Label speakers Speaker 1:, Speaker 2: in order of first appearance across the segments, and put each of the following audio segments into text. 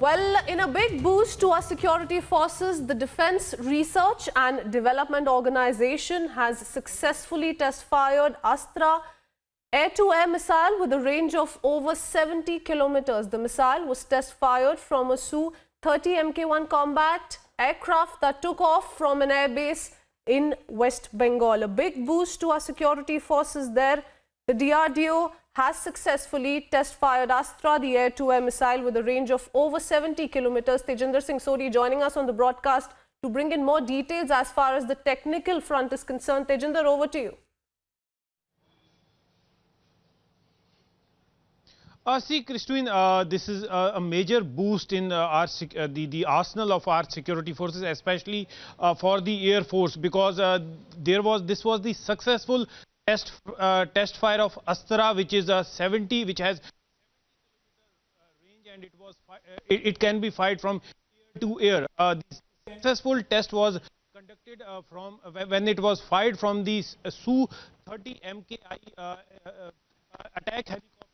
Speaker 1: Well, in a big boost to our security forces, the Defence Research and Development Organization has successfully test-fired Astra air-to-air missile with a range of over 70 kilometers. The missile was test-fired from a Su-30 Mk1 combat aircraft that took off from an airbase in West Bengal. A big boost to our security forces there. The DRDO has successfully test-fired Astra, the air-to-air missile with a range of over 70 kilometers. Tejinder Singh Sodhi joining us on the broadcast to bring in more details as far as the technical front is concerned. Tejinder, over to you.
Speaker 2: See, Christine, this is a major boost in the arsenal of our security forces, especially for the Air Force, because this was the successful test fire of Astra, which is which has 70 kilometer range, and it can be fired from air to air. This successful test was conducted when it was fired from the Su-30 MKI attack helicopter.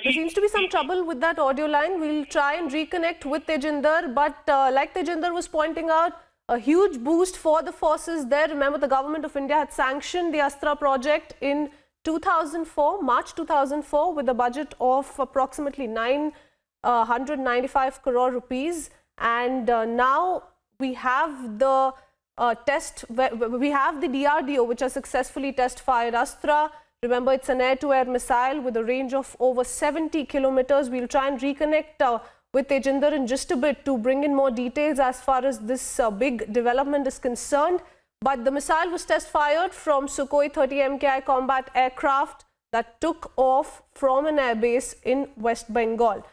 Speaker 1: There seems to be some trouble with that audio line. We'll try and reconnect with Tejinder, but like Tejinder was pointing out, a huge boost for the forces there. Remember, the government of India had sanctioned the Astra project in 2004, March 2004, with a budget of approximately 995 crore rupees. And now we have the we have the DRDO, which has successfully test-fired Astra. Remember, it's an air-to-air missile with a range of over 70 kilometers. We'll try and reconnect with Tejinder in just a bit to bring in more details as far as this big development is concerned. But the missile was test-fired from Sukhoi 30 MKI combat aircraft that took off from an airbase in West Bengal.